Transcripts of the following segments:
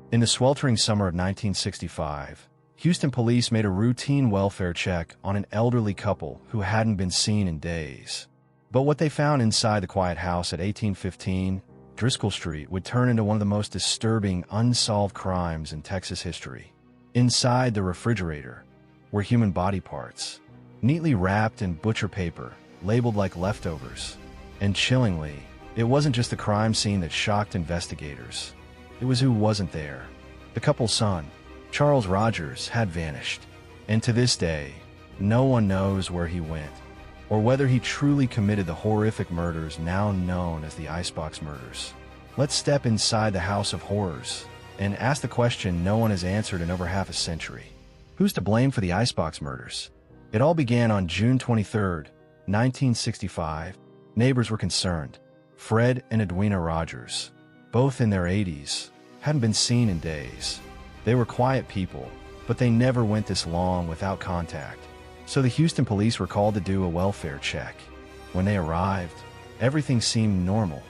In the sweltering summer of 1965, Houston police made a routine welfare check on an elderly couple who hadn't been seen in days. But what they found inside the quiet house at 1815 Driscoll Street would turn into one of the most disturbing unsolved crimes in Texas history. Inside the refrigerator were human body parts, neatly wrapped in butcher paper, labeled like leftovers. And chillingly, it wasn't just the crime scene that shocked investigators. It was who wasn't there. The couple's son, Charles Rogers, had vanished. And to this day, no one knows where he went, or whether he truly committed the horrific murders now known as the Icebox Murders. Let's step inside the House of Horrors and ask the question no one has answered in over half a century. Who's to blame for the Icebox Murders? It all began on June 23, 1965. Neighbors were concerned. Fred and Edwina Rogers, both in their 80s, hadn't been seen in days. They were quiet people, but they never went this long without contact. So the Houston police were called to do a welfare check. When they arrived, everything seemed normal.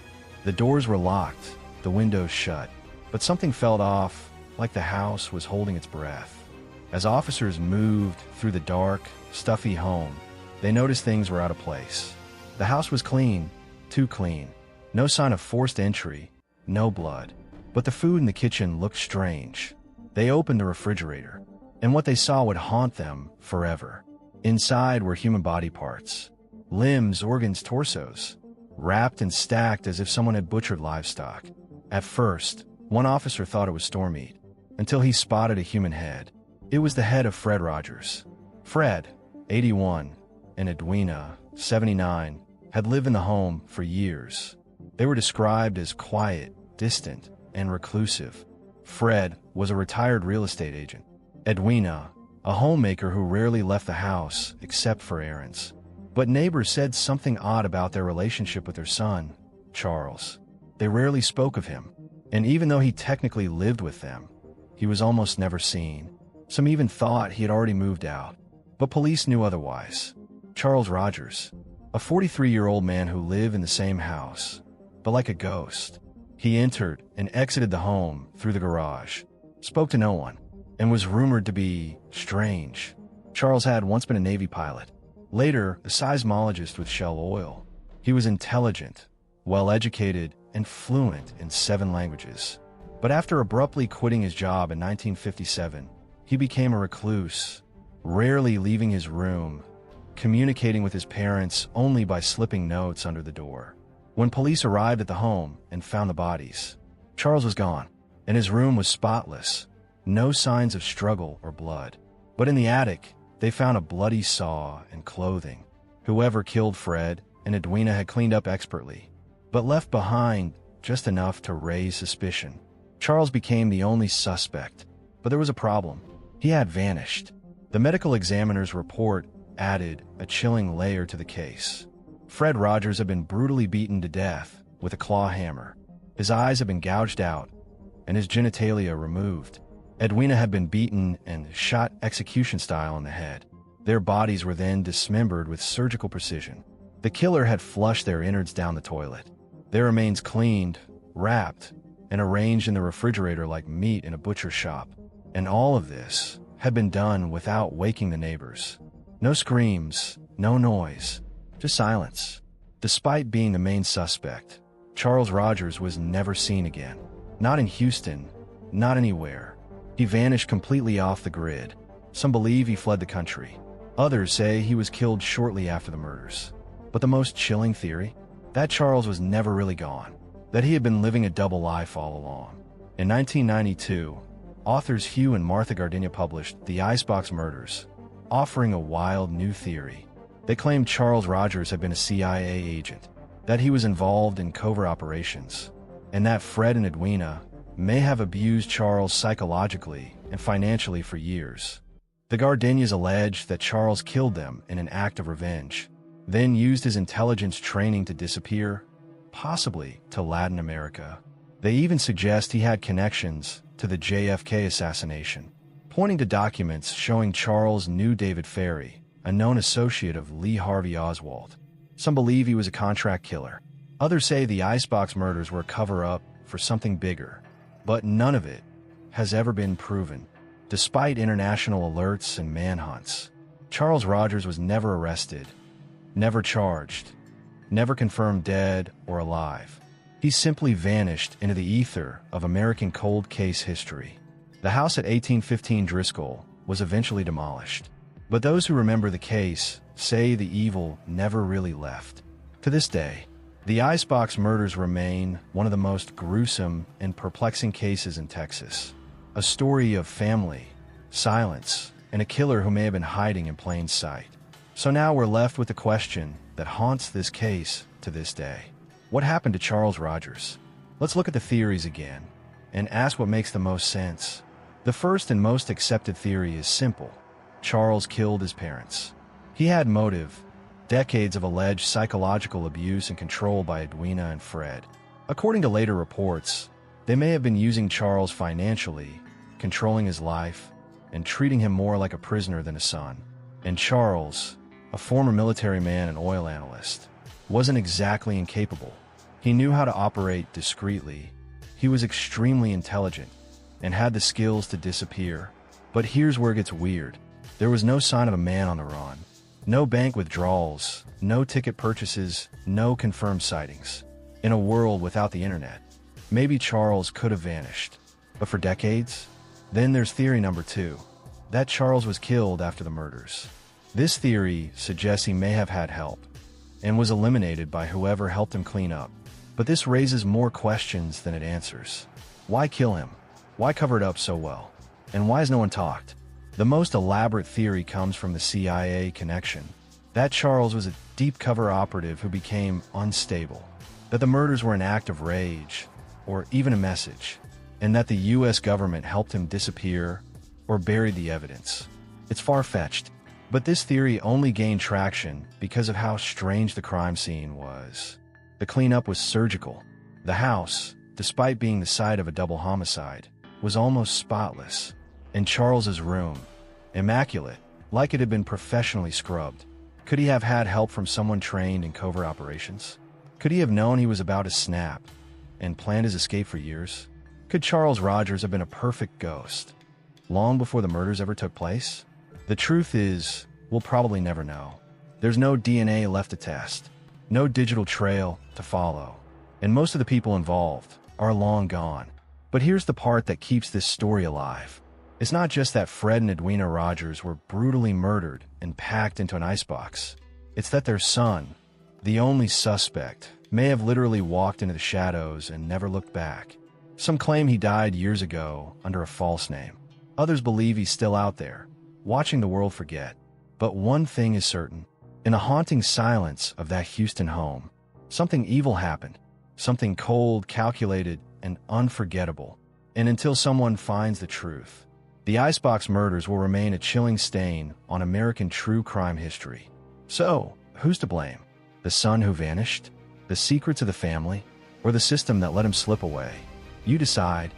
The doors were locked, the windows shut, but something felt off, like the house was holding its breath. As officers moved through the dark, stuffy home, they noticed things were out of place. The house was clean, too clean. No sign of forced entry, no blood. But the food in the kitchen looked strange. They opened the refrigerator, and what they saw would haunt them forever. Inside were human body parts, limbs, organs, torsos, wrapped and stacked as if someone had butchered livestock. At first, one officer thought it was store meat, until he spotted a human head. It was the head of Fred Rogers. Fred, 81, and Edwina, 79, had lived in the home for years. They were described as quiet, distant, and reclusive. Fred was a retired real estate agent. Edwina, a homemaker who rarely left the house except for errands. But neighbors said something odd about their relationship with their son, Charles. They rarely spoke of him, and even though he technically lived with them, he was almost never seen. Some even thought he had already moved out, but police knew otherwise. Charles Rogers, a 43-year-old man who lived in the same house, but like a ghost. He entered and exited the home through the garage, spoke to no one, and was rumored to be strange. Charles had once been a Navy pilot, later a seismologist with Shell Oil. He was intelligent, well-educated, and fluent in 7 languages. But after abruptly quitting his job in 1957, he became a recluse, rarely leaving his room, communicating with his parents only by slipping notes under the door. When police arrived at the home and found the bodies, Charles was gone, and his room was spotless, no signs of struggle or blood. But in the attic, they found a bloody saw and clothing. Whoever killed Fred and Edwina had cleaned up expertly, but left behind just enough to raise suspicion. Charles became the only suspect, but there was a problem. He had vanished. The medical examiner's report added a chilling layer to the case. Fred Rogers had been brutally beaten to death with a claw hammer. His eyes had been gouged out, and his genitalia removed. Edwina had been beaten and shot execution style in the head. Their bodies were then dismembered with surgical precision. The killer had flushed their innards down the toilet. Their remains cleaned, wrapped, and arranged in the refrigerator like meat in a butcher shop. And all of this had been done without waking the neighbors. No screams, no noise, just silence. Despite being the main suspect, Charles Rogers was never seen again. Not in Houston, not anywhere. He vanished completely off the grid. Some believe he fled the country. Others say he was killed shortly after the murders. But the most chilling theory? That Charles was never really gone. That he had been living a double life all along. In 1992, authors Hugh and Martha Gardenia published The Icebox Murders, offering a wild new theory. They claimed Charles Rogers had been a CIA agent, that he was involved in covert operations, and that Fred and Edwina may have abused Charles psychologically and financially for years. The Gardenias alleged that Charles killed them in an act of revenge, then used his intelligence training to disappear, possibly to Latin America. They even suggest he had connections to the JFK assassination, pointing to documents showing Charles knew David Ferry, a known associate of Lee Harvey Oswald. Some believe he was a contract killer. Others say the Icebox Murders were a cover-up for something bigger, but none of it has ever been proven. Despite international alerts and manhunts, Charles Rogers was never arrested, never charged, never confirmed dead or alive. He simply vanished into the ether of American cold case history. The house at 1815 Driscoll was eventually demolished, but those who remember the case say the evil never really left. To this day, the Icebox Murders remain one of the most gruesome and perplexing cases in Texas. A story of family, silence, and a killer who may have been hiding in plain sight. So now we're left with the question that haunts this case to this day. What happened to Charles Rogers? Let's look at the theories again and ask what makes the most sense. The first and most accepted theory is simple. Charles killed his parents. He had motive, decades of alleged psychological abuse and control by Edwina and Fred. According to later reports, they may have been using Charles financially, controlling his life, and treating him more like a prisoner than a son. And Charles, a former military man and oil analyst, wasn't exactly incapable. He knew how to operate discreetly. He was extremely intelligent and had the skills to disappear. But here's where it gets weird. There was no sign of a man on the run. No bank withdrawals, no ticket purchases, no confirmed sightings. In a world without the internet, maybe Charles could have vanished. But for decades? Then there's theory number 2, that Charles was killed after the murders. This theory suggests he may have had help and was eliminated by whoever helped him clean up. But this raises more questions than it answers. Why kill him? Why cover it up so well? And why has no one talked? The most elaborate theory comes from the CIA connection. That Charles was a deep cover operative who became unstable. That the murders were an act of rage, or even a message. And that the US government helped him disappear or buried the evidence. It's far-fetched, but this theory only gained traction because of how strange the crime scene was. The cleanup was surgical. The house, despite being the site of a double homicide, was almost spotless. And Charles's room, immaculate, like it had been professionally scrubbed. Could he have had help from someone trained in covert operations? Could he have known he was about to snap and planned his escape for years? Could Charles Rogers have been a perfect ghost long before the murders ever took place? The truth is, we'll probably never know. There's no DNA left to test, no digital trail to follow, and most of the people involved are long gone. But here's the part that keeps this story alive. It's not just that Fred and Edwina Rogers were brutally murdered and packed into an icebox. It's that their son, the only suspect, may have literally walked into the shadows and never looked back. Some claim he died years ago under a false name. Others believe he's still out there, watching the world forget. But one thing is certain. In the haunting silence of that Houston home, something evil happened. Something cold, calculated, and unforgettable. And until someone finds the truth, the Icebox Murders will remain a chilling stain on American true crime history. So, who's to blame? The son who vanished? The secrets of the family? Or the system that let him slip away? You decide.